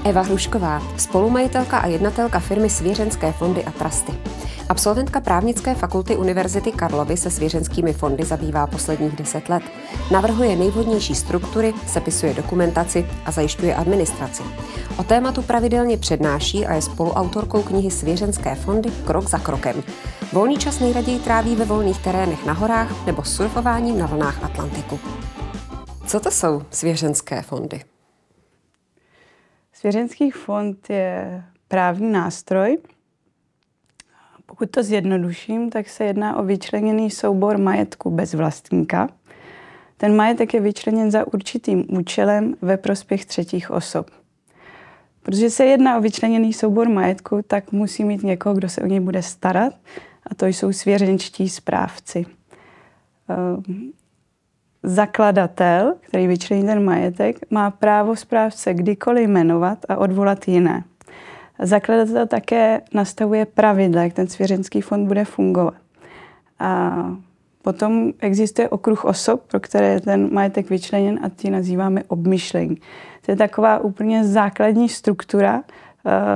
Eva Hrušková, spolumajitelka a jednatelka firmy Svěřenské fondy a trusty. Absolventka právnické fakulty Univerzity Karlovy se svěřenskými fondy zabývá posledních 10 let. Navrhuje nejvhodnější struktury, sepisuje dokumentaci a zajišťuje administraci. O tématu pravidelně přednáší a je spoluautorkou knihy Svěřenské fondy Krok za krokem. Volný čas nejraději tráví ve volných terénech na horách nebo surfováním na vlnách Atlantiku. Co to jsou svěřenské fondy? Svěřenský fond je právní nástroj. Pokud to zjednoduším, tak se jedná o vyčleněný soubor majetku bez vlastníka. Ten majetek je vyčleněn za určitým účelem ve prospěch třetích osob. Protože se jedná o vyčleněný soubor majetku, tak musí mít někoho, kdo se o něj bude starat, a to jsou svěřenčtí správci. Zakladatel, který vyčlení ten majetek, má právo správce kdykoliv jmenovat a odvolat jiné. Zakladatel také nastavuje pravidla, jak ten svěřenský fond bude fungovat. A potom existuje okruh osob, pro které je ten majetek vyčleněn, a ty nazýváme obmyšlení. To je taková úplně základní struktura,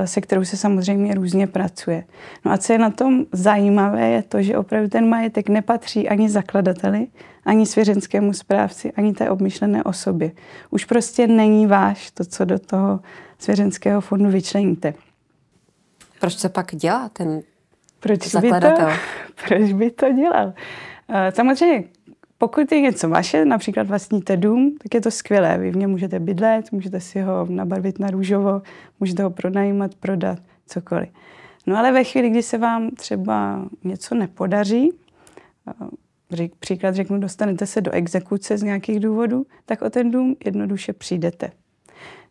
se kterou se samozřejmě různě pracuje. No a co je na tom zajímavé, je to, že opravdu ten majetek nepatří ani zakladateli, ani svěřenskému správci, ani té obmyšlené osobě. Už prostě není váš to, co do toho svěřenského fondu vyčleníte. Proč se pak dělá ten zakladatel? Proč by to dělal? Samozřejmě, pokud je něco vaše, například vlastníte dům, tak je to skvělé. Vy v něm můžete bydlet, můžete si ho nabarvit na růžovo, můžete ho pronajímat, prodat, cokoliv. No ale ve chvíli, kdy se vám třeba něco nepodaří, příklad řeknu, dostanete se do exekuce z nějakých důvodů, tak o ten dům jednoduše přijdete.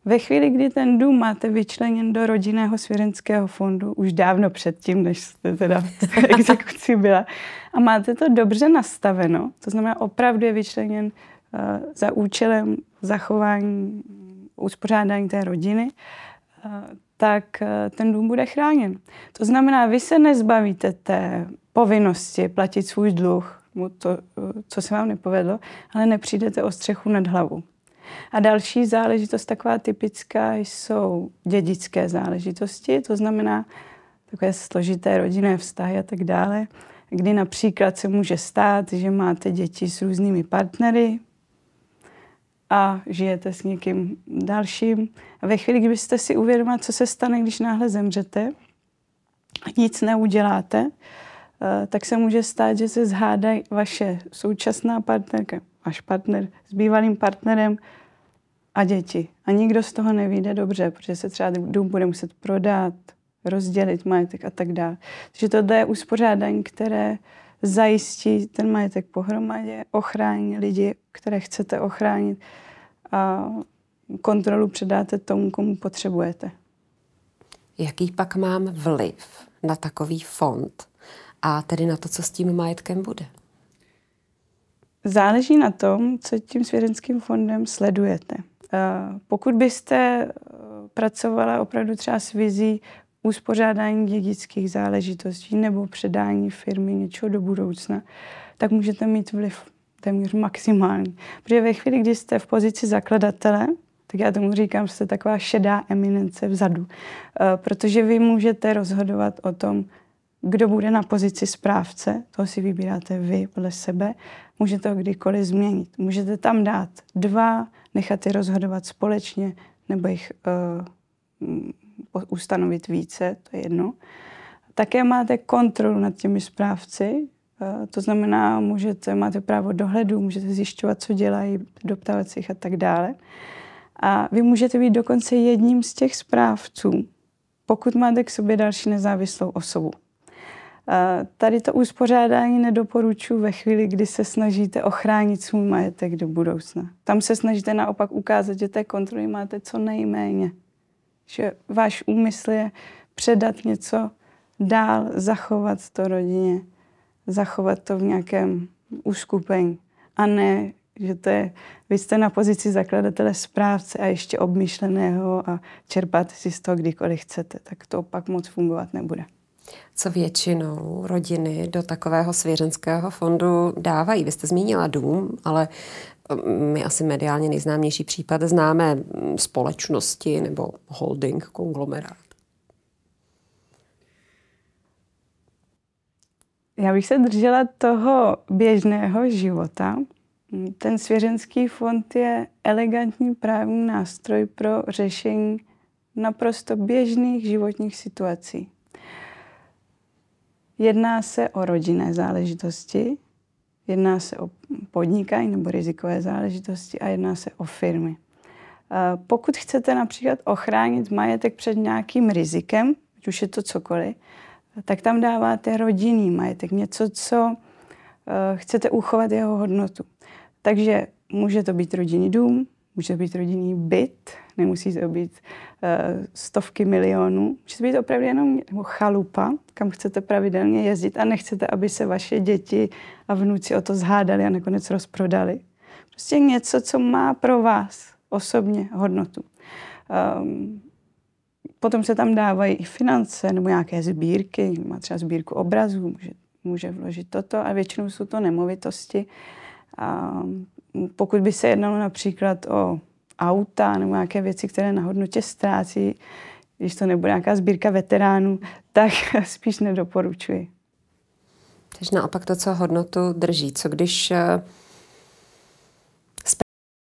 Ve chvíli, kdy ten dům máte vyčleněn do rodinného svěřenského fondu, už dávno předtím, než jste teda v exekuci byla, a máte to dobře nastaveno, to znamená opravdu je vyčleněn za účelem zachování, uspořádání té rodiny, tak ten dům bude chráněn. To znamená, vy se nezbavíte té povinnosti platit svůj dluh, to, co se vám nepovedlo, ale nepřijdete o střechu nad hlavou. A další záležitost, taková typická, jsou dědické záležitosti, to znamená takové složité rodinné vztahy a tak dále, kdy například se může stát, že máte děti s různými partnery a žijete s někým dalším. A ve chvíli, kdybyste si uvědomili, co se stane, když náhle zemřete a nic neuděláte, tak se může stát, že se zhádají vaše současná partnerka, váš partner s bývalým partnerem a děti. A nikdo z toho nevyjde dobře, protože se třeba dům bude muset prodat, rozdělit majetek a tak dále. Takže tohle je uspořádání, které zajistí ten majetek pohromadě, ochrání lidi, které chcete ochránit, a kontrolu předáte tomu, komu potřebujete. Jaký pak mám vliv na takový fond a tedy na to, co s tím majetkem bude? Záleží na tom, co tím svěřenským fondem sledujete. Pokud byste pracovala opravdu třeba s vizí uspořádání dědických záležitostí nebo předání firmy něčeho do budoucna, tak můžete mít vliv téměř maximální. Protože ve chvíli, kdy jste v pozici zakladatele, tak já tomu říkám, že jste taková šedá eminence vzadu. Protože vy můžete rozhodovat o tom, kdo bude na pozici správce, toho si vybíráte vy podle sebe, můžete ho kdykoliv změnit. Můžete tam dát 2, nechat je rozhodovat společně, nebo jich ustanovit více, to je jedno. Také máte kontrolu nad těmi správci, to znamená, máte právo dohledu, můžete zjišťovat, co dělají, doptávat se jich a tak dále. A vy můžete být dokonce jedním z těch správců, pokud máte k sobě další nezávislou osobu. Tady to uspořádání nedoporučuji ve chvíli, kdy se snažíte ochránit svůj majetek do budoucna. Tam se snažíte naopak ukázat, že té kontroly máte co nejméně. Že váš úmysl je předat něco dál, zachovat to rodině, zachovat to v nějakém uskupení. A ne, že vy jste na pozici zakladatele správce a ještě obmyšleného a čerpáte si z toho kdykoliv chcete. Tak to pak moc fungovat nebude. Co většinou rodiny do takového svěřenského fondu dávají? Vy jste zmínila dům, ale My asi mediálně nejznámější případ známe společnosti nebo holding, konglomerát. Já bych se držela toho běžného života. Ten svěřenský fond je elegantní právní nástroj pro řešení naprosto běžných životních situací. Jedná se o rodinné záležitosti, jedná se o podnikání nebo rizikové záležitosti a jedná se o firmy. Pokud chcete například ochránit majetek před nějakým rizikem, ať už je to cokoliv, tak tam dáváte rodinný majetek, něco, co chcete uchovat jeho hodnotu. Takže může to být rodinný dům, může to být rodinný byt, nemusí to být stovky milionů, může to být opravdu jenom chalupa, kam chcete pravidelně jezdit a nechcete, aby se vaše děti a vnuci o to zhádali a nakonec rozprodali. Prostě něco, co má pro vás osobně hodnotu. Potom se tam dávají i finance nebo nějaké sbírky, má třeba sbírku obrazů, může vložit toto a většinou jsou to nemovitosti. A pokud by se jednalo například o auta nebo nějaké věci, které na hodnotě ztrácí, když to nebude nějaká sbírka veteránů, tak spíš nedoporučuji. Takže naopak to, co hodnotu drží. Co když